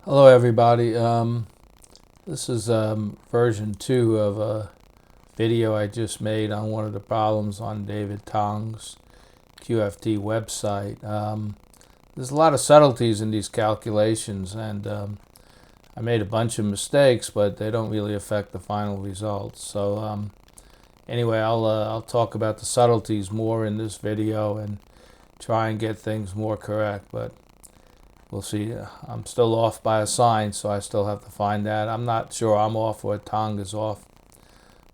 Hello everybody. This is version 2 of a video I just made on one of the problems on David Tong's QFT website. There's a lot of subtleties in these calculations, and I made a bunch of mistakes, but they don't really affect the final results. So anyway, I'll talk about the subtleties more in this video and try and get things more correct, but we'll see. I'm still off by a sign, so I still have to find that. I'm not sure I'm off or Tong is off.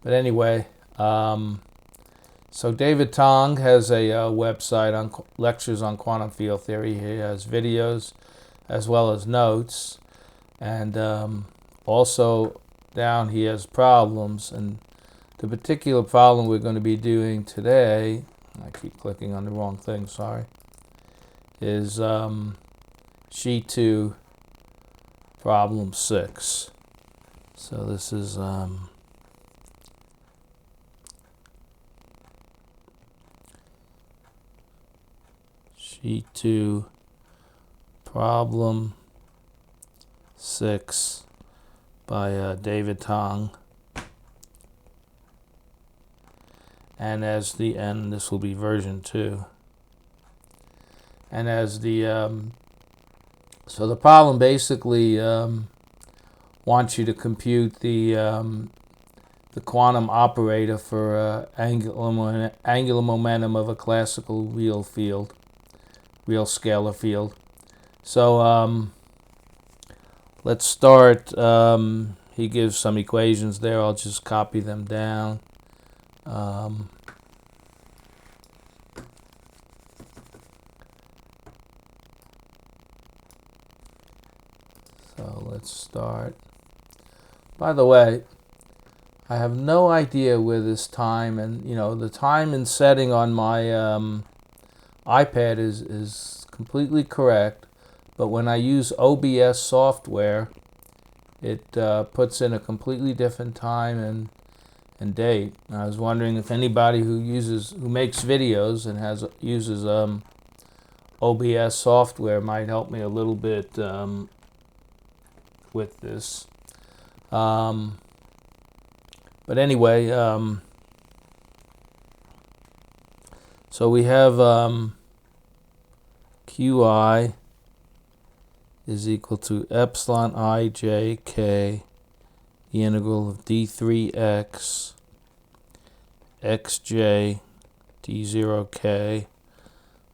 But anyway, so David Tong has a website on lectures on quantum field theory. He has videos as well as notes. And also down he has problems. And the particular problem we're going to be doing today, I keep clicking on the wrong thing, sorry, is sheet 2, problem 6. So this is sheet 2, problem 6 by David Tong. And this will be version 2. And as the so the problem basically wants you to compute the quantum operator for angular momentum of a classical real scalar field. So let's start. He gives some equations there. I'll just copy them down. So let's start. By the way, I have no idea where this time, and the time and setting on my iPad is completely correct, but when I use OBS software, it puts in a completely different time and date. And I was wondering if anybody who makes videos and uses OBS software might help me a little bit with this. But anyway, so we have Qi is equal to epsilon I j k, the integral of d3x xj d0k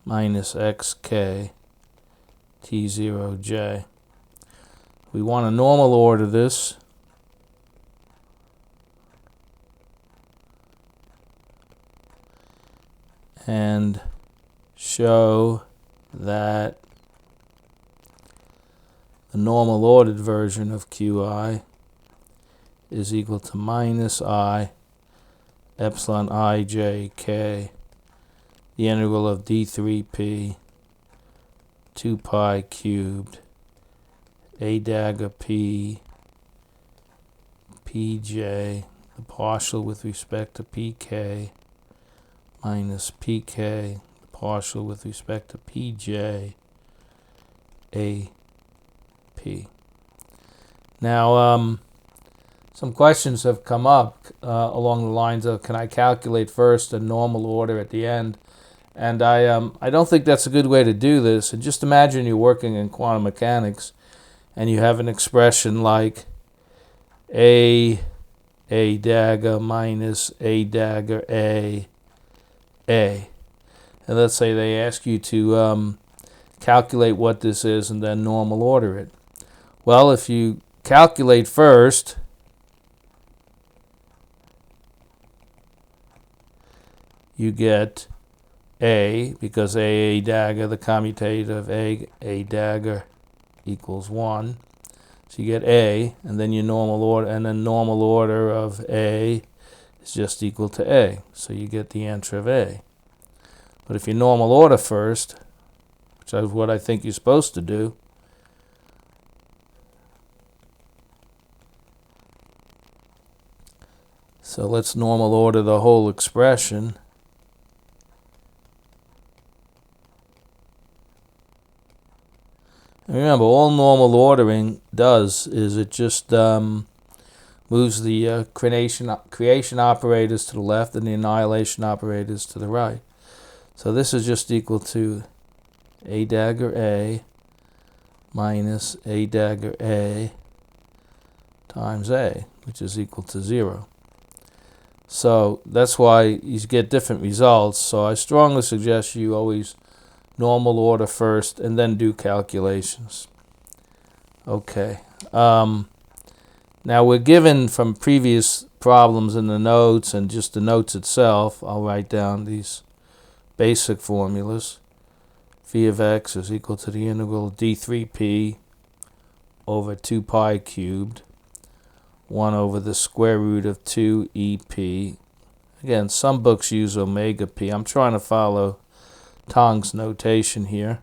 minus xk t0j. We want to normal order this. And show that the normal ordered version of Qi is equal to minus I epsilon I j k, the integral of d3p 2 pi cubed a dagger p pj, the partial with respect to pk, minus pk, the partial with respect to pj, ap. Now, some questions have come up along the lines of, can I calculate first and normal order at the end? And I don't think that's a good way to do this. And just imagine you're working in quantum mechanics and you have an expression like a dagger minus a dagger a. And let's say they ask you to calculate what this is and then normal order it. Well, if you calculate first, you get a, because a dagger, the commutative of a dagger equals 1. So you get a, and then your normal order, and then normal order of a is just equal to a. So you get the answer of a. But if you normal order first, which is what I think you're supposed to do, so let's normal order the whole expression. And remember, all normal ordering does is it just moves the creation operators to the left and the annihilation operators to the right. So this is just equal to A dagger A minus A dagger A times A, which is equal to 0. So that's why you get different results. So I strongly suggest you always normal order first and then do calculations. Okay. Now we're given from previous problems in the notes and just the notes itself. I'll write down these basic formulas. V of x is equal to the integral of d3p over 2 pi cubed, 1 over the square root of 2 EP. Again, some books use omega p. I'm trying to follow Tong's notation here.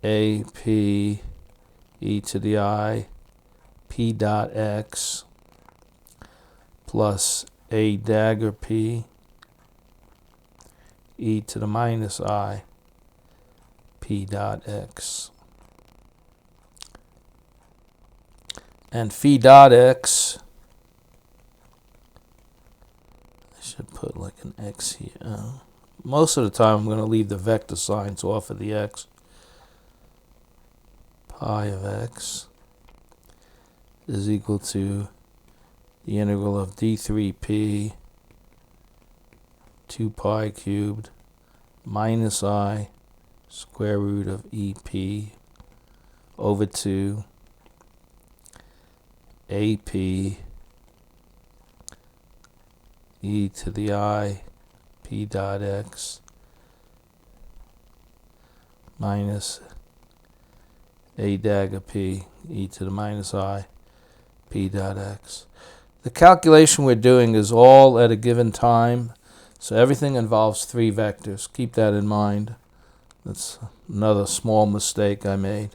AP e to the I p dot x plus a dagger p e to the minus I p dot x. And phi dot x, I should put like an x here. Most of the time I'm going to leave the vector signs off of the x. Pi of x is equal to the integral of d3p 2 pi cubed minus I square root of EP over 2 AP e to the I p dot x minus a dagger p e to the minus I p dot x. The calculation we're doing is all at a given time, so everything involves 3 vectors. Keep that in mind. That's another small mistake I made.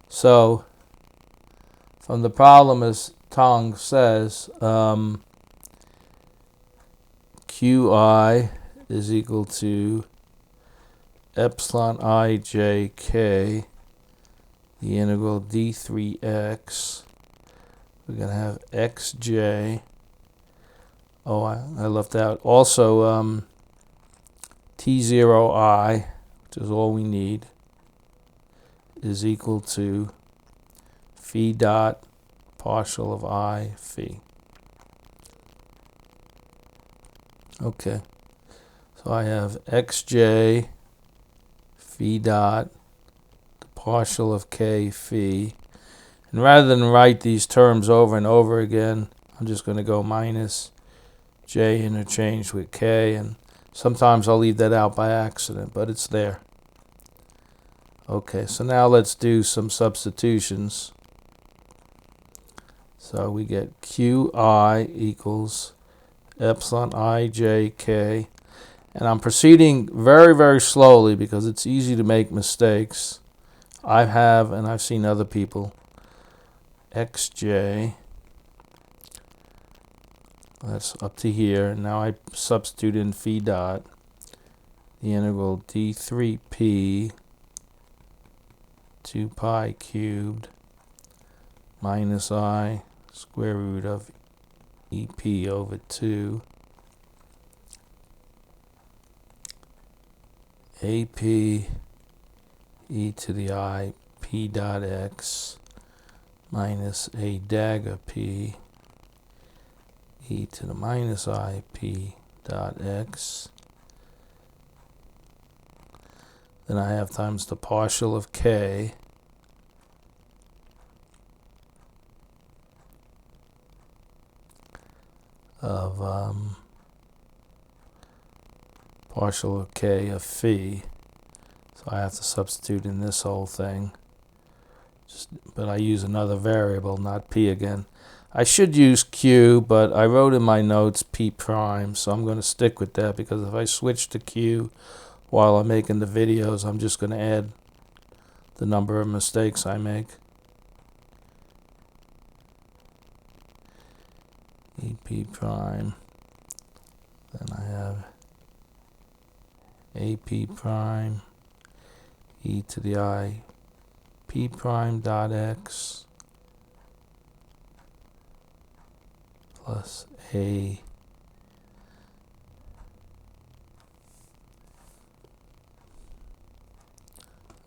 So from the problem, as Tong says, Qi is equal to epsilon ijk, the integral d3x. We're going to have xj. Oh, I left out. Also, t0I, which is all we need, is equal to phi dot partial of I phi. Okay, so I have xj phi dot the partial of k phi, and rather than write these terms over and over again, I'm just going to go minus j interchanged with k, and sometimes I'll leave that out by accident, but it's there. Okay, so now let's do some substitutions. So we get Qi equals epsilon ijk, and I'm proceeding very, very slowly because it's easy to make mistakes. I have, and I've seen other people. Xj, that's up to here. Now I substitute in phi dot the integral d3p 2 pi cubed minus I square root of EP over 2 AP e to the I p dot x minus a dagger p e to the minus I p dot x. Then I have times the partial of k of partial of k of phi. So I have to substitute in this whole thing. But I use another variable, not p again. I should use q, but I wrote in my notes p prime, so I'm going to stick with that, because if I switch to q while I'm making the videos, I'm just going to add the number of mistakes I make. EP prime. Then I have AP prime e to the I p prime dot x plus a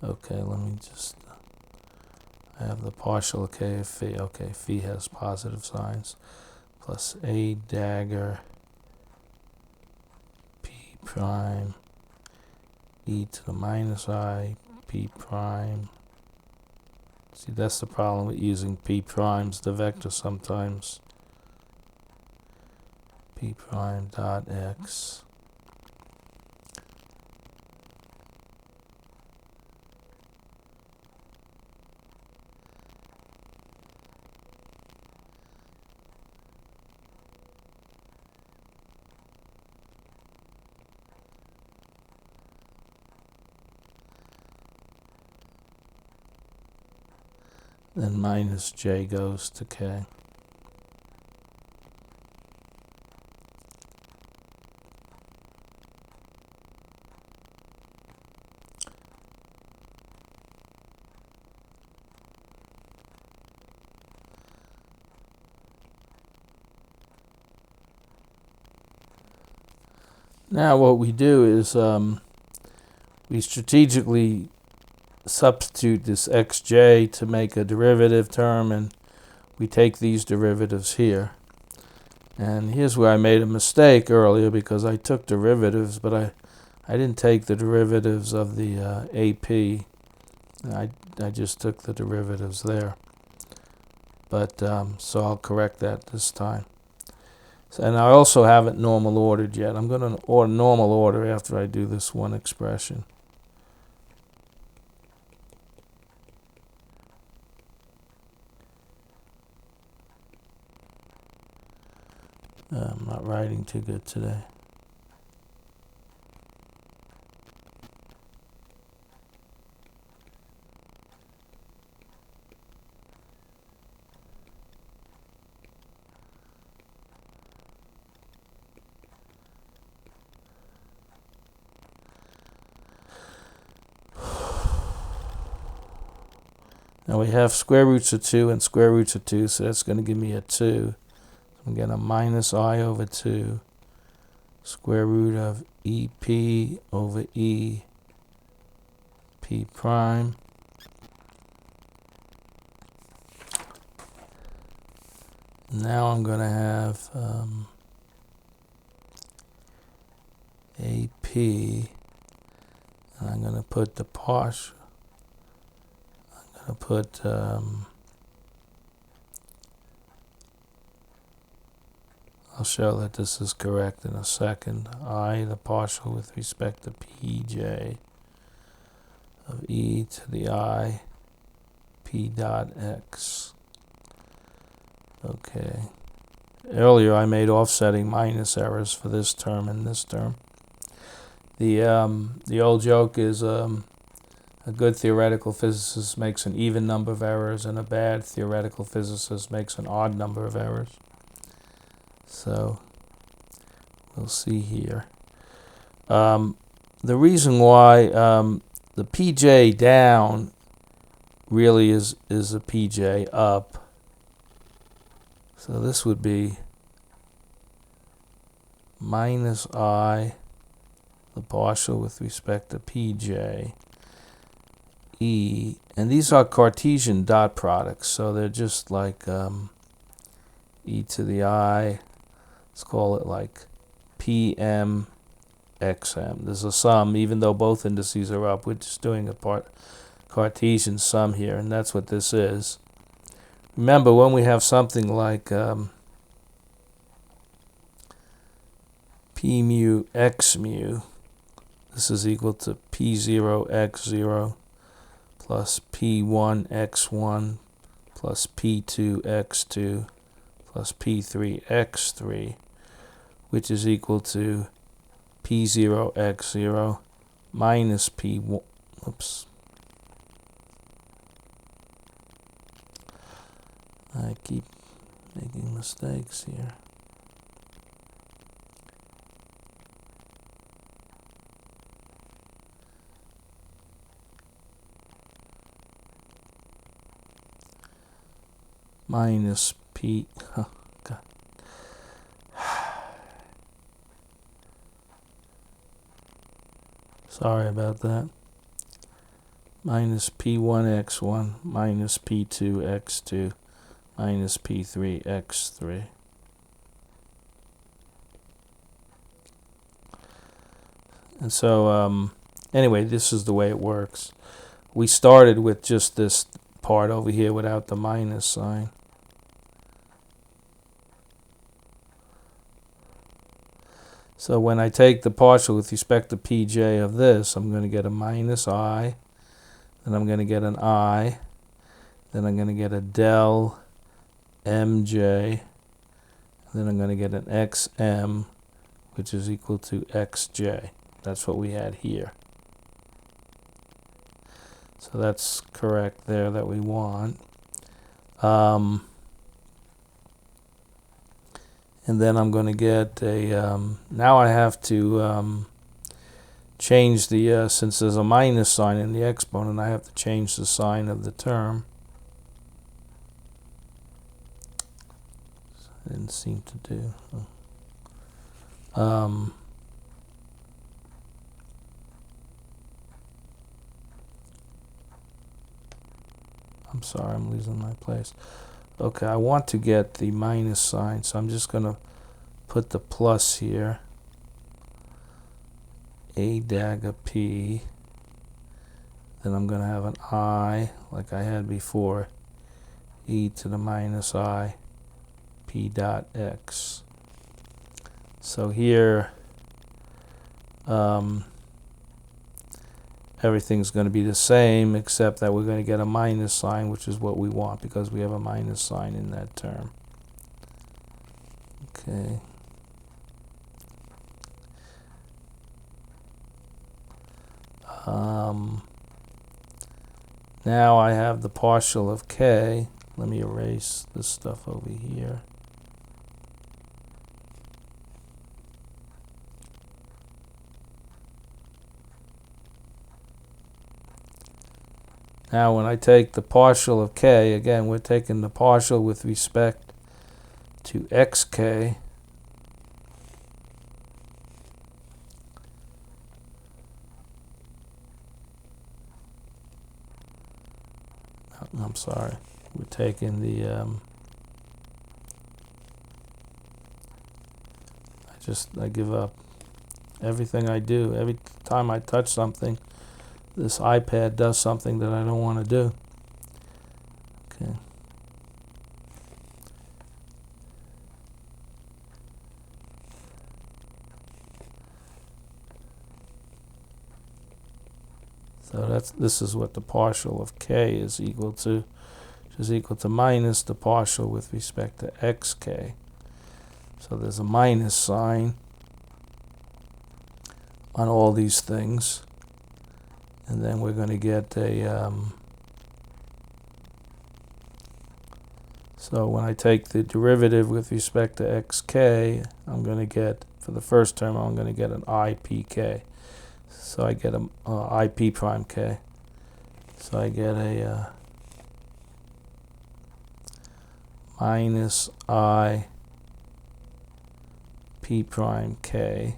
okay, let me just I have the partial k of phi. Okay, phi has positive signs. Plus a dagger p prime e to the minus I p prime. See, that's the problem with using p primes, the vector sometimes. P prime dot x then minus j goes to k. Now what we do is we strategically substitute this xj to make a derivative term, and we take these derivatives here. And here's where I made a mistake earlier, because I took derivatives, but I didn't take the derivatives of the AP. I just took the derivatives there. But so I'll correct that this time. So, and I also haven't normal ordered yet. I'm going to normal order after I do this one expression. I'm not writing too good today. Now we have square roots of 2 and square roots of 2, so that's going to give me a 2. I'm going to minus I over 2, square root of EP over E P prime. Now I'm going to have AP, and I'm going to put the partial. I'm going to put I'll show that this is correct in a second. I, the partial with respect to pj of e to the I p dot x. Okay. Earlier I made offsetting minus errors for this term and this term. The old joke is a good theoretical physicist makes an even number of errors, and a bad theoretical physicist makes an odd number of errors. So we'll see here. The reason why the pj down really is a pj up. So this would be minus I, the partial with respect to pj, e, and these are Cartesian dot products, so they're just like e to the I, let's call it like pm xm. There's a sum, even though both indices are up. We're just doing a Cartesian sum here, and that's what this is. Remember, when we have something like p mu x mu, this is equal to p0 x0 plus p1 x1 plus p2 x2 plus p3 x3, which is equal to p0 x0 minus p1. Oops. I keep making mistakes here. minus p, oh, God. Sorry about that. Minus p1x1 minus p2x2 minus p3x3. And so, anyway, this is the way it works. We started with just this part over here without the minus sign. So when I take the partial with respect to pj of this, I'm going to get a minus I, then I'm going to get an I, then I'm going to get a del mj, then I'm going to get an xm, which is equal to xj. That's what we had here. So that's correct there that we want. And then I'm going to get a, now I have to change the, since there's a minus sign in the exponent, I have to change the sign of the term. I didn't seem to do. I'm sorry, I'm losing my place. Okay, I want to get the minus sign, so I'm just going to put the plus here. A dagger P. Then I'm going to have an I, like I had before. E to the minus I, P dot X. So here, everything's going to be the same, except that we're going to get a minus sign, which is what we want because we have a minus sign in that term. Okay. Now I have the partial of k. Let me erase this stuff over here. Now when I take the partial of k, again we're taking the partial with respect to xk. I'm sorry, we're taking the, I give up. Everything I do, every time I touch something, this iPad does something that I don't want to do. Okay. So this is what the partial of k is equal to, which is equal to minus the partial with respect to xk. So there's a minus sign on all these things. And then we're going to get a, so when I take the derivative with respect to xk, I'm going to get, for the first term, I'm going to get an ipk. So I get a ip prime k. So I get a minus I p prime k.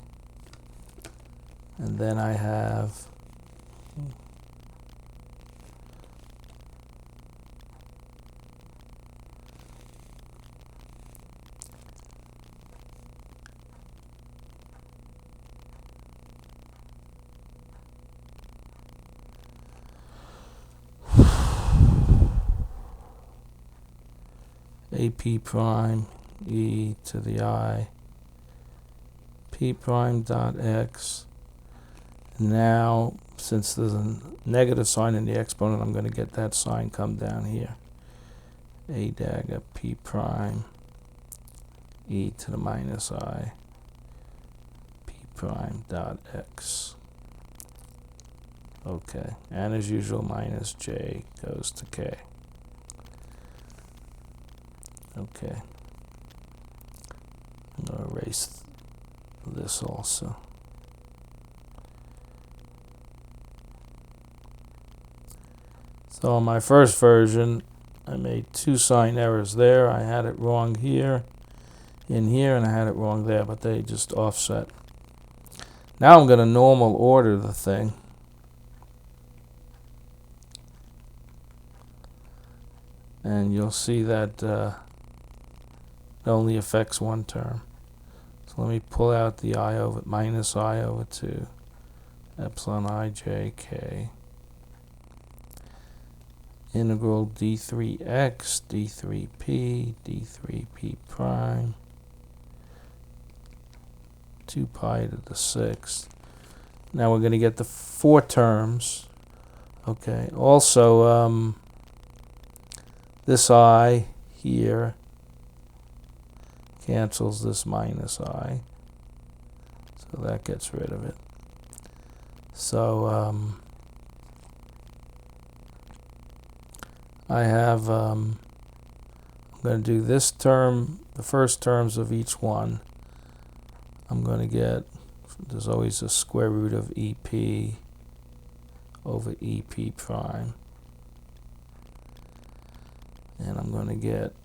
And then I have AP prime e to the I p prime dot x. Now, since there's a negative sign in the exponent, I'm going to get that sign come down here. A dagger p prime e to the minus I p prime dot x. Okay, and as usual, minus j goes to k. Okay, I'm going to erase this also. So in my first version, I made 2 sign errors there. I had it wrong here, in here, and I had it wrong there, but they just offset. Now I'm going to normal order the thing. And you'll see that it only affects one term. So let me pull out the I over minus I over 2 epsilon I j k integral d3x d3p prime 2 pi to the 6th. Now we're going to get the 4 terms. Okay. Also, this I here cancels this minus I, so that gets rid of it. So I have I'm going to do this term, the first terms of each one. I'm going to get, there's always a square root of EP over EP prime. And I'm going to get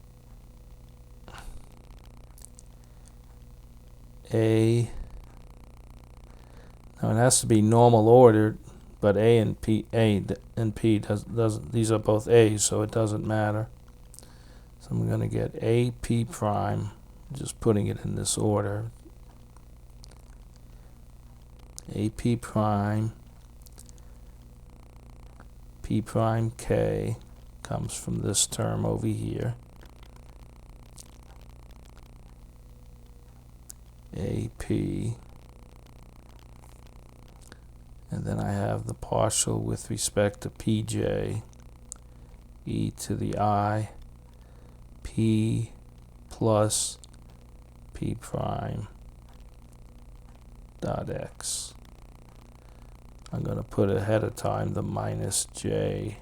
A. Now it has to be normal ordered, but A and P doesn't. These are both A's, so it doesn't matter. So I'm going to get AP prime, just putting it in this order. AP prime, P prime K comes from this term over here. AP, and then I have the partial with respect to PJ, e to the I, P plus P prime dot X. I'm going to put ahead of time the minus J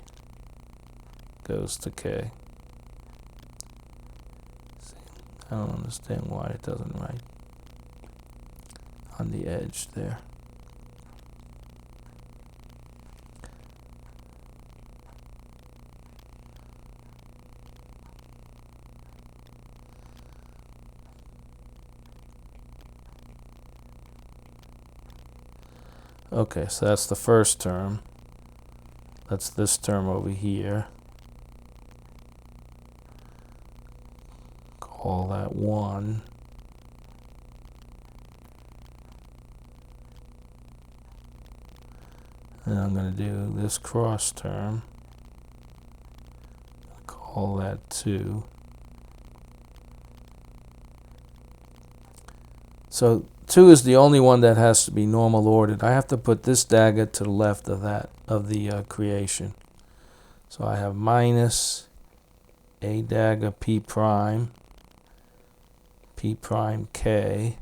goes to K. See, I don't understand why it doesn't write on the edge there. Okay, so that's the first term. That's this term over here. Call that 1. And I'm going to do this cross term. Call that 2. So 2 is the only one that has to be normal ordered. I have to put this dagger to the left of that, of the creation. So I have minus A dagger P prime K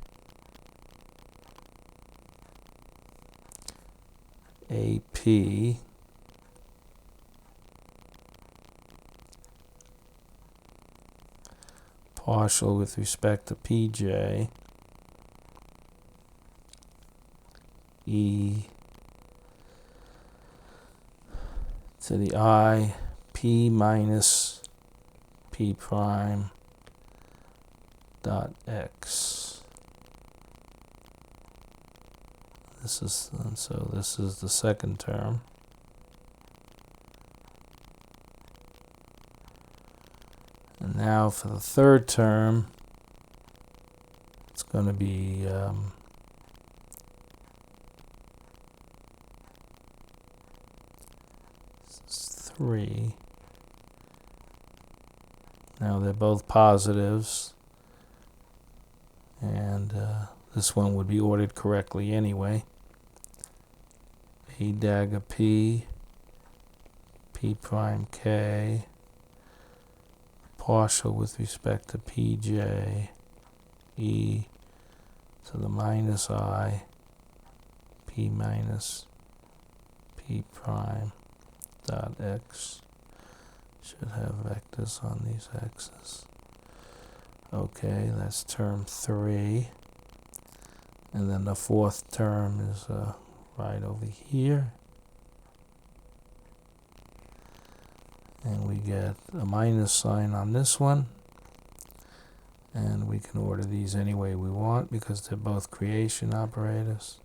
AP partial with respect to PJ E to the I P minus P prime dot X. This is, and so this is the second term. And now for the third term, it's going to be 3. Now they're both positives, and this one would be ordered correctly anyway. A dagger P prime K partial with respect to PJ E to the minus I P minus P prime dot X. Should have vectors on these x's. Okay, that's term 3. And then the fourth term is right over here. And we get a minus sign on this one. And we can order these any way we want because they're both creation operators.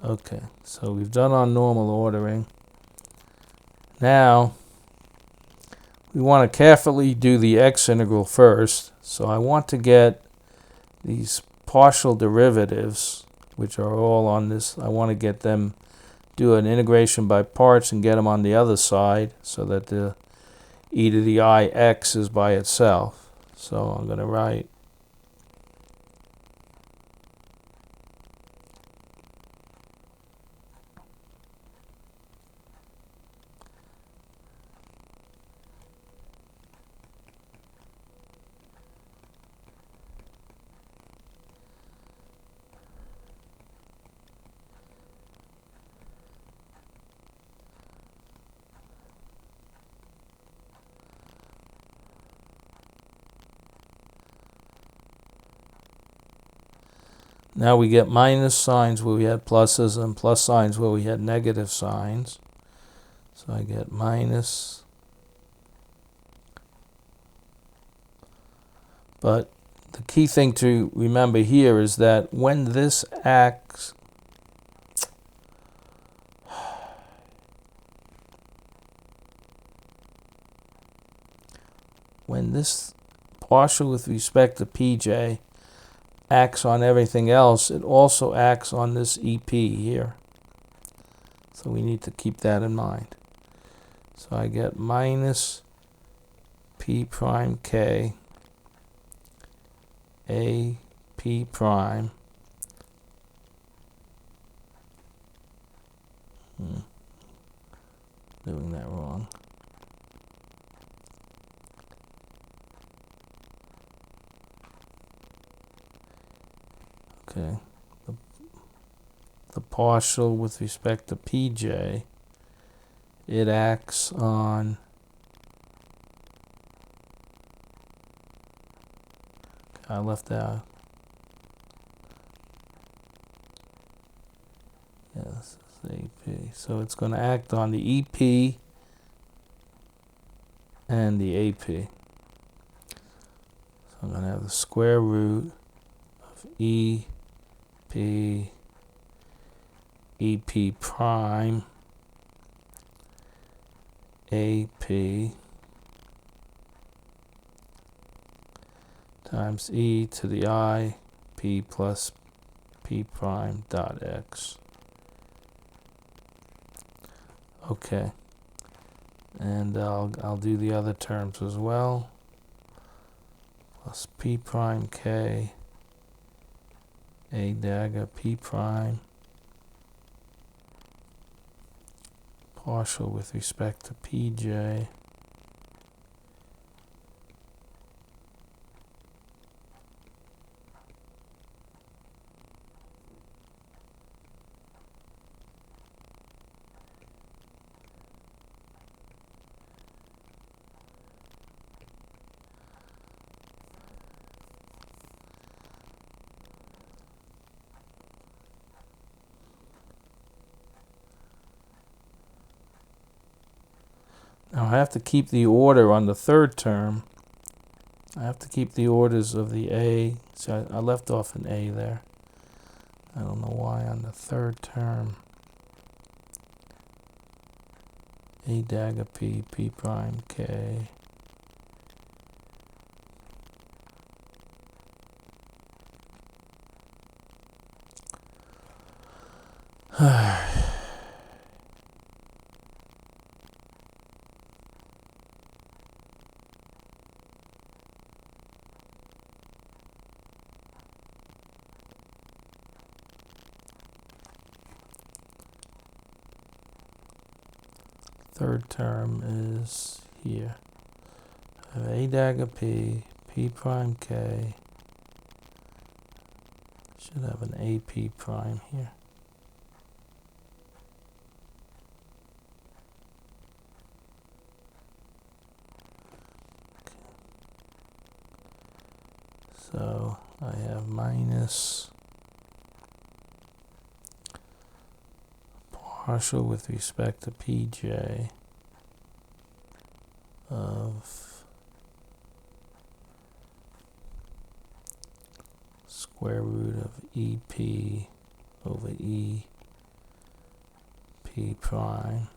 Okay, so we've done our normal ordering. Now, we want to carefully do the x integral first. So I want to get these partial derivatives, which are all on this. I want to get them, do an integration by parts and get them on the other side so that the e to the I x is by itself. So I'm going to write now we get minus signs where we had pluses and plus signs where we had negative signs. So I get minus. But the key thing to remember here is that when this acts, when this partial with respect to pj acts on everything else, it also acts on this EP here. So we need to keep that in mind. So I get minus p prime k a p prime doing that wrong. Okay, the partial with respect to pj, it acts on I left out. Yes, it's AP. So it's going to act on the EP and the AP. So I'm going to have the square root of EP prime AP times e to the I p plus p prime dot x. Okay, and I'll do the other terms as well. Plus p prime k a dagger p prime partial with respect to pj Now I have to keep the order on the third term. I have to keep the orders of the A. So I left off an A there. I don't know why on the third term. A dagger P, P prime K. Third term is here. I have A dagger P, P prime K. Should have an AP prime here. Okay. So I have minus partial with respect to PJ of square root of EP over EP prime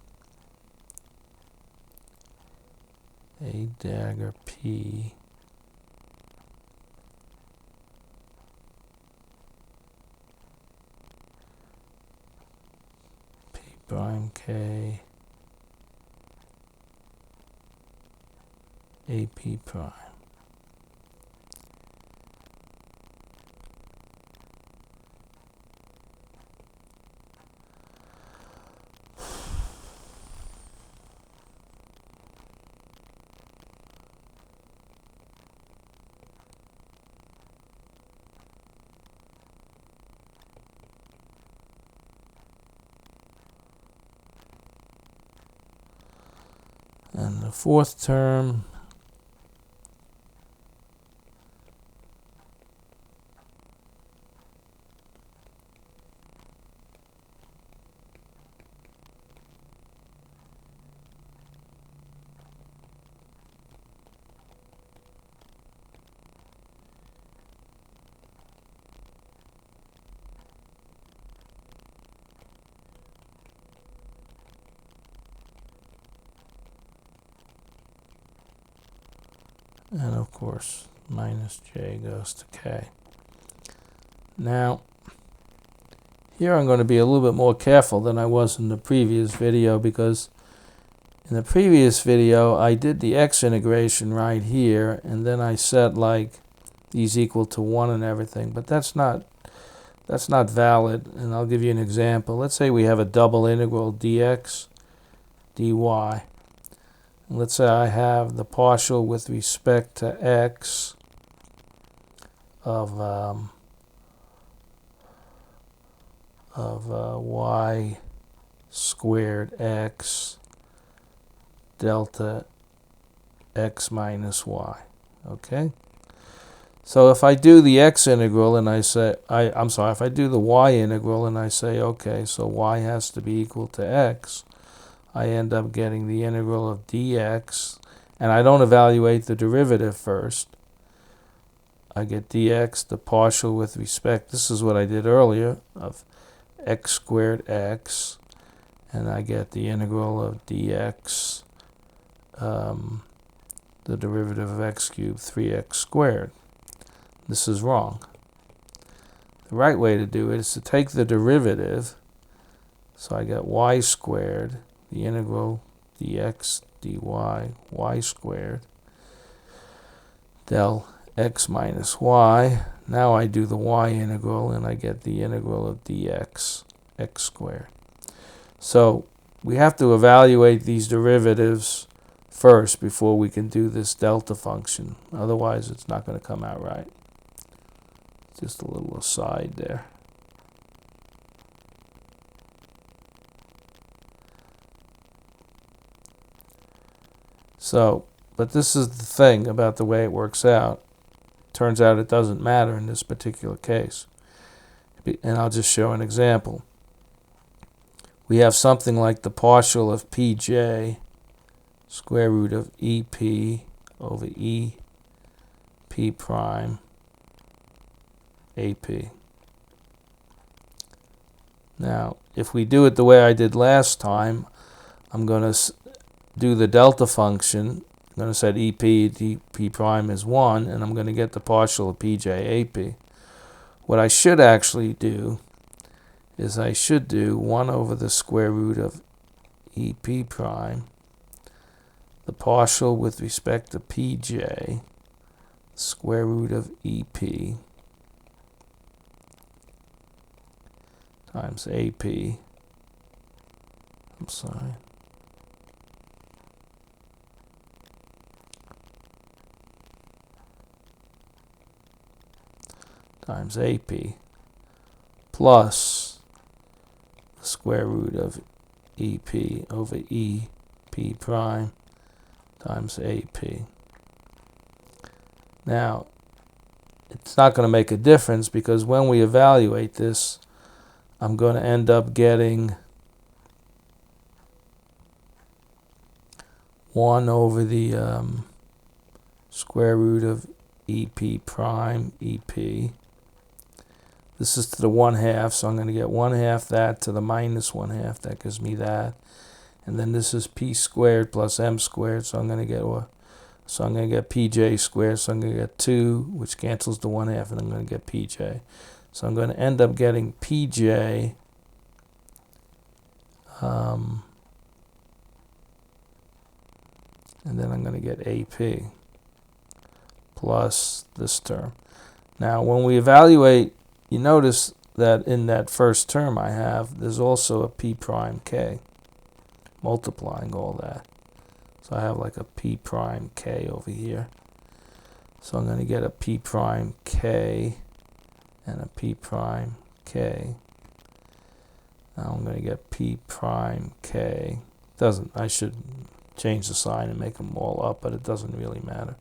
A dagger P P prime K AP prime. And the fourth term and of course minus J goes to K. Now here I'm going to be a little bit more careful than I was in the previous video, because in the previous video I did the X integration right here and then I set like these equal to 1 and everything, but that's not valid, and I'll give you an example. Let's say we have a double integral dx dy. Let's say I have the partial with respect to x of y squared x delta x minus y. Okay? So if I do the x integral and I say, if I do the y integral and I say, okay, so y has to be equal to x, I end up getting the integral of dx, and I don't evaluate the derivative first. I get dx, the partial with respect, this is what I did earlier, of x squared x, and I get the integral of dx, the derivative of x cubed, 3x squared. This is wrong. The right way to do it is to take the derivative, so I get y squared, the integral dx dy y squared del x minus y. Now I do the y integral and I get the integral of dx x squared. So we have to evaluate these derivatives first before we can do this delta function. Otherwise it's not going to come out right. Just a little aside there. So, but this is the thing about the way it works out. Turns out it doesn't matter in this particular case. And I'll just show an example. We have something like the partial of pj square root of ep over ep prime ap. Now, if we do it the way I did last time, I'm going to do the delta function. I'm going to set EP, dp prime is 1, and I'm going to get the partial of pj ap. What I should actually do is I should do 1 over the square root of EP prime, the partial with respect to pj, square root of EP, times AP. I'm sorry. times AP plus the square root of EP over EP prime times AP. Now, it's not going to make a difference because when we evaluate this, I'm going to end up getting 1 over the square root of EP prime EP. This is to the 1/2, so I'm going to get 1/2 that to the minus 1/2. That gives me that. And then this is P squared plus M squared, so I'm going to get PJ squared, so I'm going to get 2, which cancels the 1/2, and I'm going to get PJ. So I'm going to end up getting PJ and then I'm going to get AP plus this term. Now, when we evaluate, you notice that in that first term there's also a P prime K multiplying all that. So I have like a P prime K over here. So I'm going to get a P prime K and a P prime K. Now I'm going to get P prime K. I should change the sign and make them all up, but it doesn't really matter.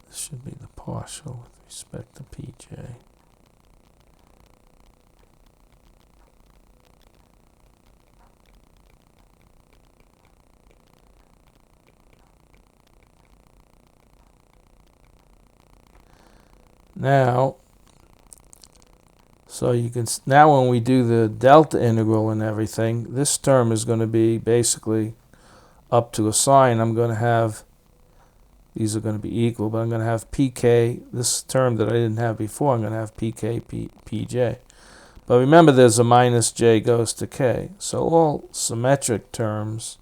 This should be the partial with respect to PJ. Now, so you can, now when we do the delta integral and everything, this term is going to be basically up to a sign. I'm going to have, these are going to be equal, but I'm going to have PK, this term that I didn't have before, I'm going to have PK, PJ. But remember, there's a minus J goes to K. So all symmetric terms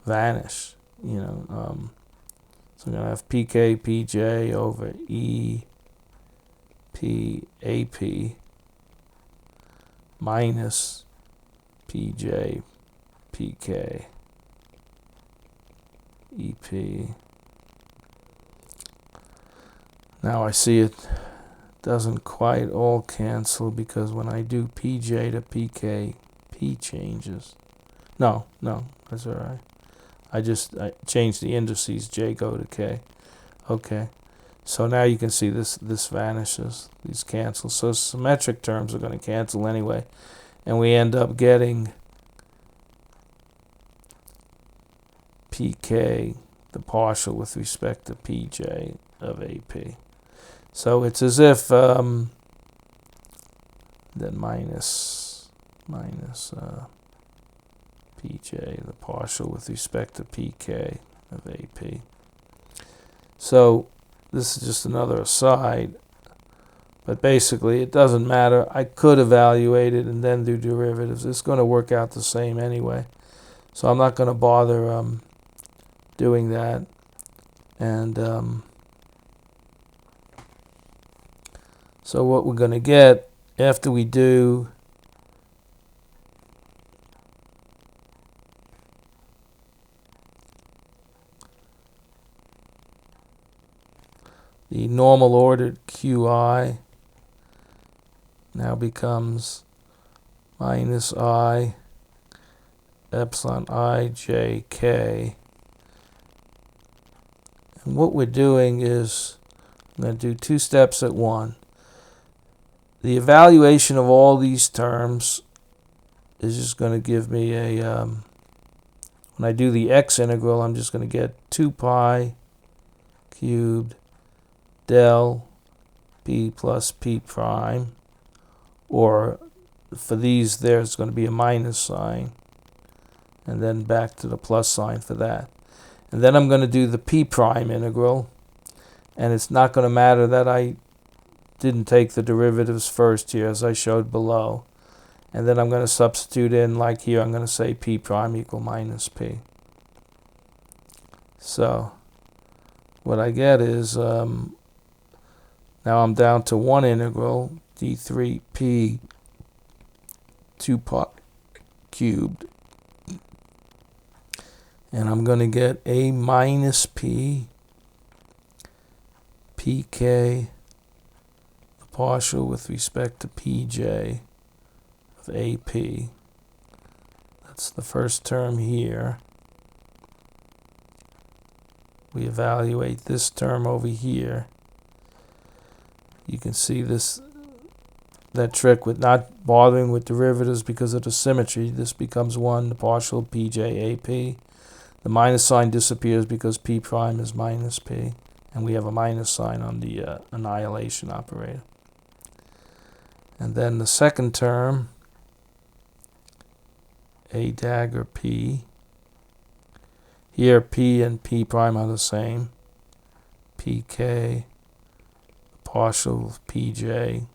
vanish, you know. So I'm going to have PK, PJ over E, P, AP minus PJ, PK, EP. Now I see it doesn't quite all cancel because when I do PJ to PK, P changes. No, that's all right. I changed the indices, J go to K. Okay. So now you can see this vanishes. These cancel. So symmetric terms are going to cancel anyway. And we end up getting PK, the partial with respect to PJ of AP. So it's as if then minus PJ, the partial with respect to PK of AP. So this is just another aside, but basically it doesn't matter. I could evaluate it and then do derivatives. It's going to work out the same anyway. So I'm not going to bother doing that. And so what we're going to get after we do the normal ordered QI now becomes minus I epsilon I j k. And what we're doing is I'm going to do 2 steps at one. The evaluation of all these terms is just going to give me a, when I do the x integral, I'm just going to get 2 pi cubed del p plus p prime, or for these there's going to be a minus sign, and then back to the plus sign for that. And then I'm going to do the p prime integral, and it's not going to matter that I didn't take the derivatives first here as I showed below. And then I'm going to substitute in, like here, I'm going to say p prime equal minus p. So what I get is, now I'm down to one integral, d3p 2 pi cubed. And I'm going to get a minus p, pk, the partial with respect to pj of ap. That's the first term here. We evaluate this term over here. You can see that trick with not bothering with derivatives because of the symmetry. This becomes 1, the partial pj ap. The minus sign disappears because p prime is minus p, and we have a minus sign on the annihilation operator. And then the second term, a dagger p. Here p and p prime are the same. pk, partial pj,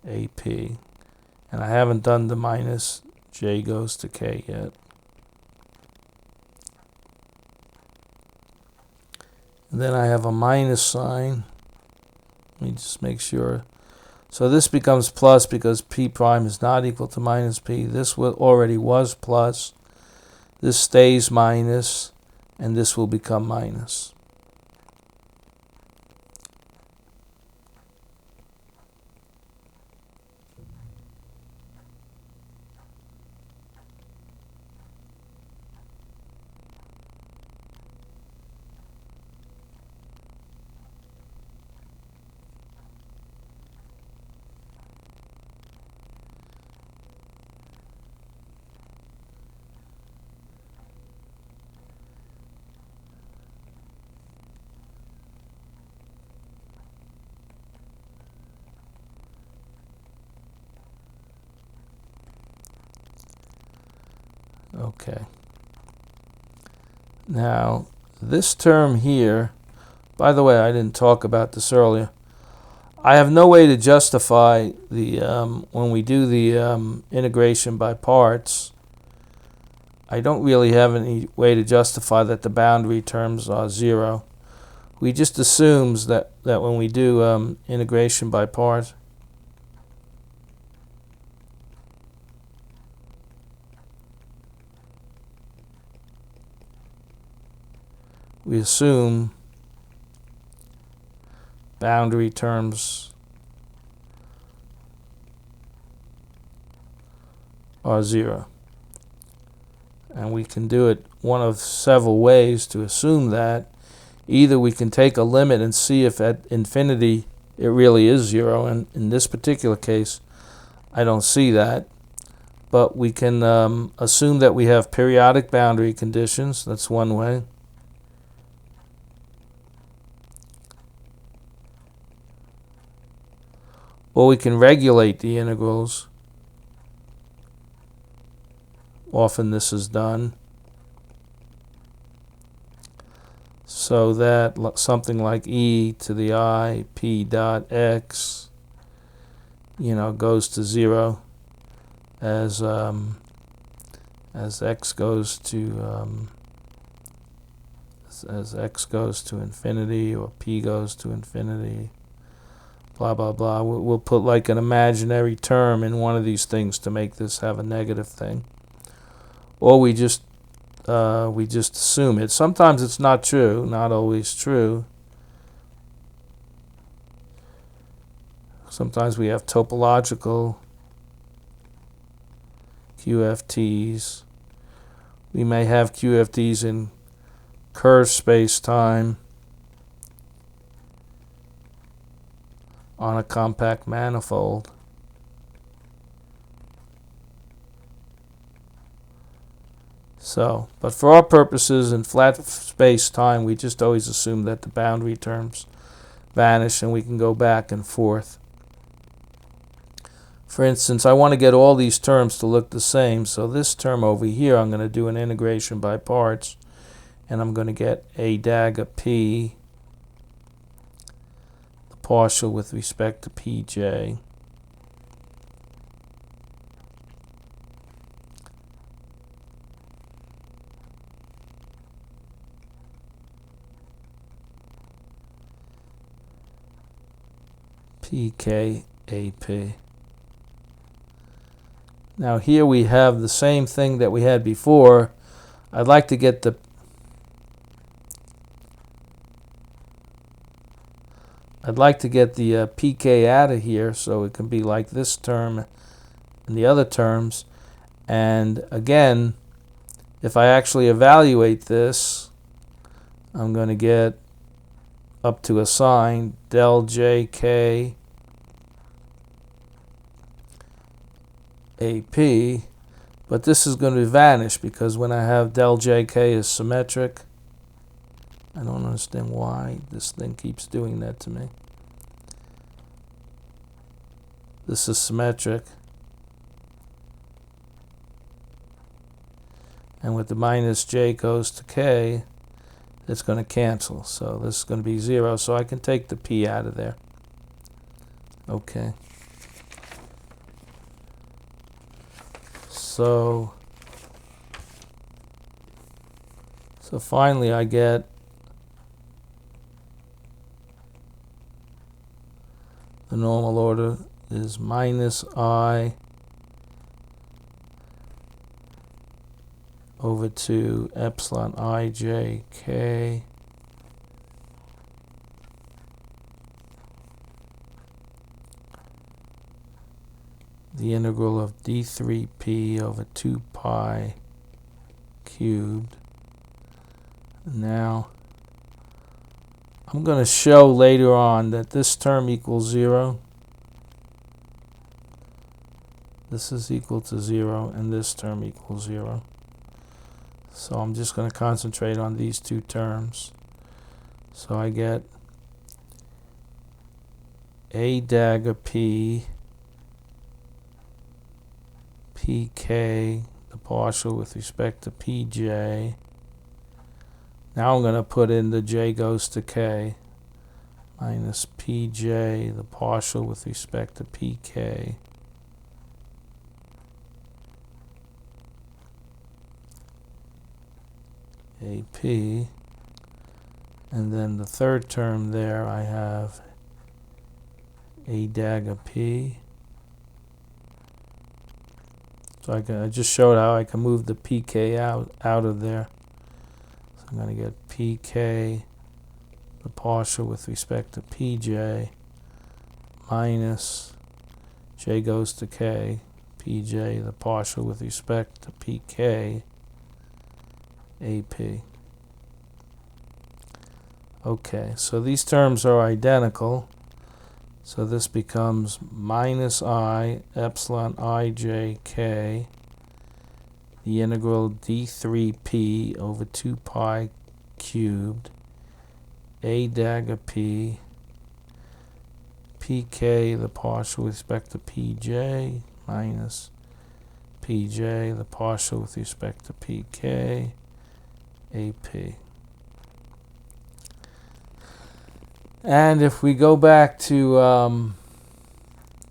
ap. And I haven't done the minus j goes to k yet. And then I have a minus sign. Let me just make sure. So this becomes plus because p prime is not equal to minus p. This already was plus. This stays minus, and this will become minus. Okay. Now, this term here, by the way, I didn't talk about this earlier. I have no way to justify the when we do the integration by parts. I don't really have any way to justify that the boundary terms are 0. We just assumes that when we do integration by parts, we assume boundary terms are 0. And we can do it one of several ways to assume that. Either we can take a limit and see if at infinity it really is 0, and in this particular case I don't see that. But we can assume that we have periodic boundary conditions. That's one way. Or we can regulate the integrals. Often this is done so that something like e to the I p dot x, goes to 0 as x goes to as x goes to infinity, or p goes to infinity. Blah blah blah. We'll put like an imaginary term in one of these things to make this have a negative thing. Or we just assume it. Sometimes it's not true, not always true. Sometimes we have topological QFTs. We may have QFTs in curved space-time on a compact manifold. So, but for our purposes in flat space-time, we just always assume that the boundary terms vanish and we can go back and forth. For instance, I want to get all these terms to look the same, so this term over here I'm going to do an integration by parts, and I'm going to get a dagger p, the partial with respect to pj. pk ap. Now here we have the same thing that we had before. I'd like to get the pk out of here so it can be like this term and the other terms. And again, if I actually evaluate this, I'm going to get up to a sign del jk AP, but this is going to vanish because when I have del jk is symmetric. I don't understand why this thing keeps doing that to me. This is symmetric. And with the minus j goes to k, it's going to cancel. So this is going to be 0, so I can take the p out of there. Okay. So finally I get the normal order is minus I over 2 epsilon ijk the integral of d3p over 2 pi cubed. Now I'm going to show later on that this term equals 0. This is equal to 0 and this term equals 0. So I'm just going to concentrate on these two terms. So I get a dagger p pk, the partial with respect to pj. Now I'm going to put in the j goes to k minus pj, the partial with respect to pk. AP, and then the third term there I have a dagger p. So I just showed how I can move the pk out of there. So I'm going to get pk, the partial with respect to pj, minus j goes to k, pj, the partial with respect to pk, AP. Okay, so these terms are identical. So this becomes minus I epsilon ijk, the integral d3p over 2 pi cubed, a dagger p, pk, the partial with respect to pj, minus pj, the partial with respect to pk, AP. And if we go back to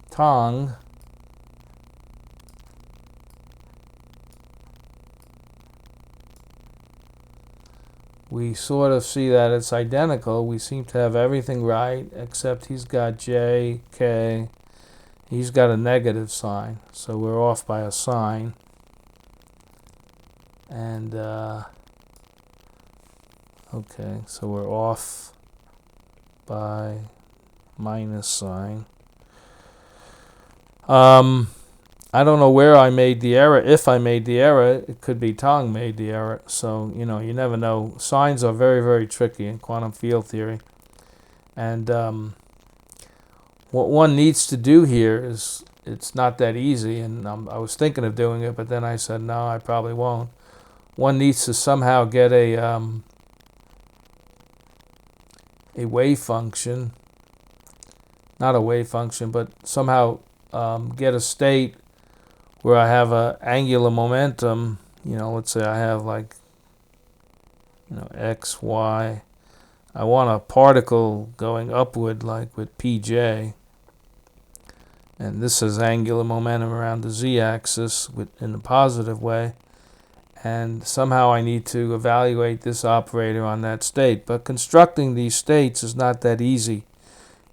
Tong, we sort of see that it's identical. We seem to have everything right, except he's got j, k, he's got a negative sign, so we're off by a sign. And okay, so we're off by minus sign. I don't know where I made the error. If I made the error, it could be Tong made the error. So, you know, you never know. Signs are very, very tricky in quantum field theory. And what one needs to do here is, it's not that easy. And I was thinking of doing it, but then I said, no, I probably won't. One needs to somehow get a wave function, not a wave function, but somehow get a state where I have a angular momentum. You know, let's say I have like, you know, x, y. I want a particle going upward like with pj. And this is angular momentum around the z-axis in the positive way. And somehow I need to evaluate this operator on that state. But constructing these states is not that easy.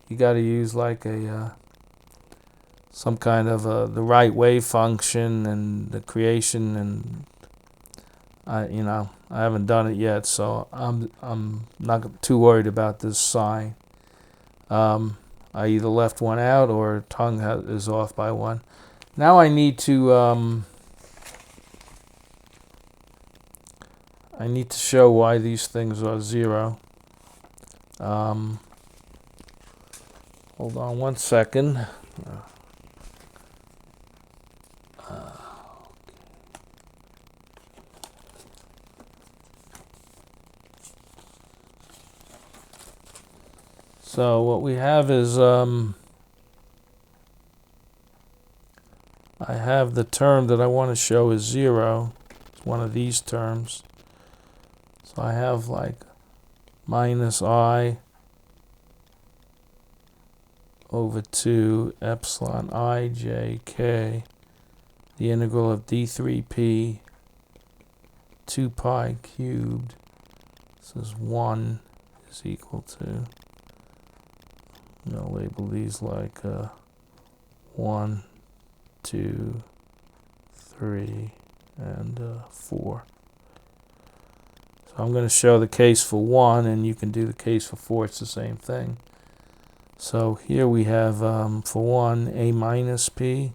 You got to use like a some kind of the right wave function and the creation, and I haven't done it yet, so I'm not too worried about this sign. I either left one out or Tong is off by one. Now I need to show why these things are 0. Hold on one second. So what we have is I have the term that I want to show is 0. It's one of these terms. So I have like minus I over 2 epsilon I j k, the integral of d3p 2 pi cubed. This is 1 is equal to, I'm going to label these like 1, 2, 3, and 4. So I'm going to show the case for 1, and you can do the case for 4. It's the same thing. So here we have, for 1, a minus p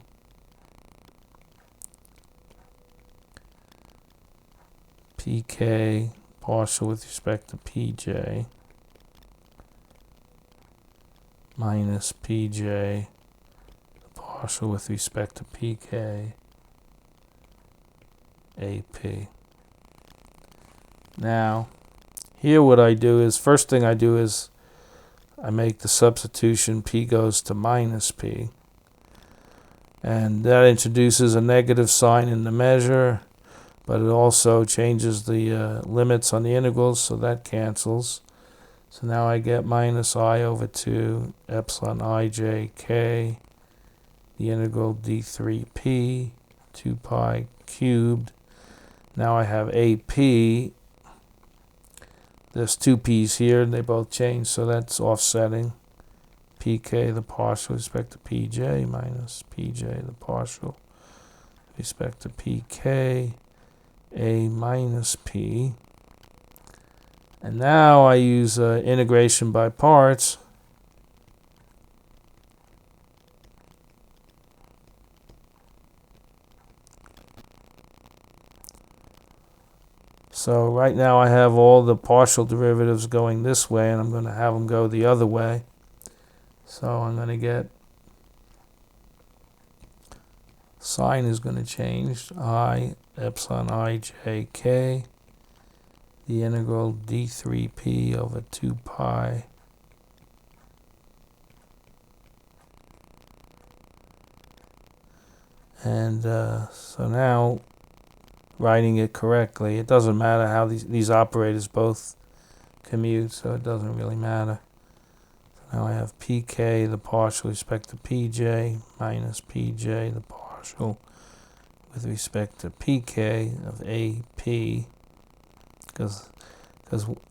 pk partial with respect to pj minus pj partial with respect to pk ap. Now here what I do is, first thing I do is I make the substitution p goes to minus p, and that introduces a negative sign in the measure, but it also changes the limits on the integrals, so that cancels. So now I get minus I over 2 epsilon I j k, the integral d3p 2 pi cubed. Now I have AP. There's 2 p's here, and they both change, so that's offsetting. pk the partial with respect to pj minus pj the partial with respect to pk a minus p. And now I use integration by parts. So right now I have all the partial derivatives going this way, and I'm going to have them go the other way. So I'm going to get, sign is going to change, I epsilon I j k, the integral d3p over 2 pi and so now writing it correctly, it doesn't matter how these operators both commute, so it doesn't really matter. So now I have pk the partial with respect to pj minus pj the partial with respect to pk of ap, because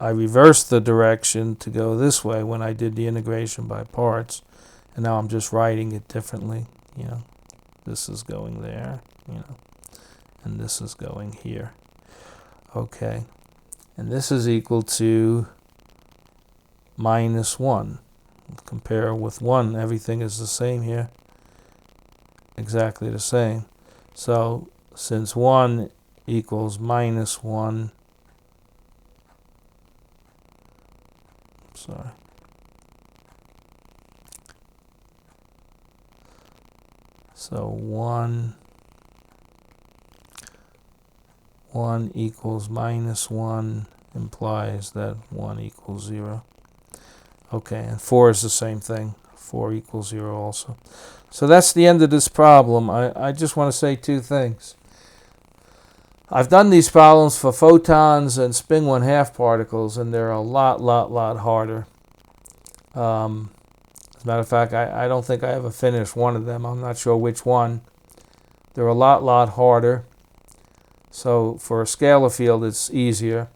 I reversed the direction to go this way when I did the integration by parts, and now I'm just writing it differently. This is going there, and this is going here. Okay, and this is equal to minus 1. Compare with 1, everything is the same here, exactly the same. So since 1 equals minus 1, sorry, so 1 equals minus 1 implies that 1 equals 0. Okay, and 4 is the same thing. 4 equals 0 also. So that's the end of this problem. I just want to say 2 things. I've done these problems for photons and spin 1/2 particles, and they're a lot harder. As a matter of fact, I don't think I ever finished one of them. I'm not sure which one. They're a lot harder. So for a scalar field, it's easier.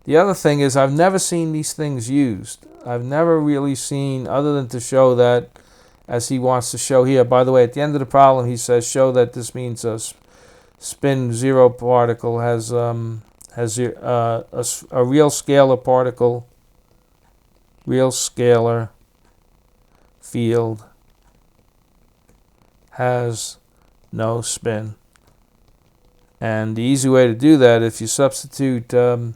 The other thing is, I've never seen these things used. I've never really seen, other than to show that as he wants to show here. By the way, at the end of the problem, he says, show that this means a spin 0 particle has a real scalar particle, real scalar field has no spin. And the easy way to do that, if you substitute, pj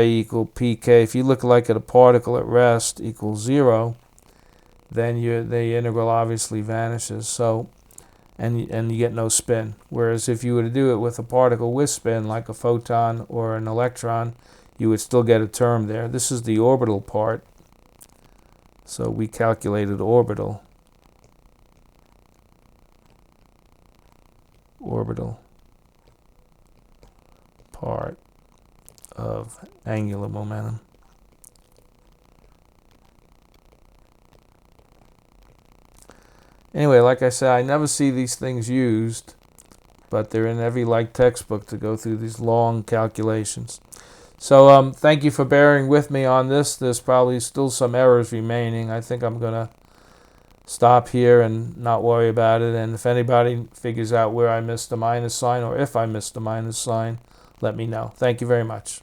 equal pk, if you look like at a particle at rest equals 0, then the integral obviously vanishes. So, and you get no spin. Whereas if you were to do it with a particle with spin, like a photon or an electron, you would still get a term there. This is the orbital part. So we calculated orbital part of angular momentum. Anyway, like I said, I never see these things used, but they're in every textbook to go through these long calculations. So thank you for bearing with me on this. There's probably still some errors remaining. I think I'm going to stop here and not worry about it. And if anybody figures out where I missed the minus sign, or if I missed the minus sign, let me know. Thank you very much.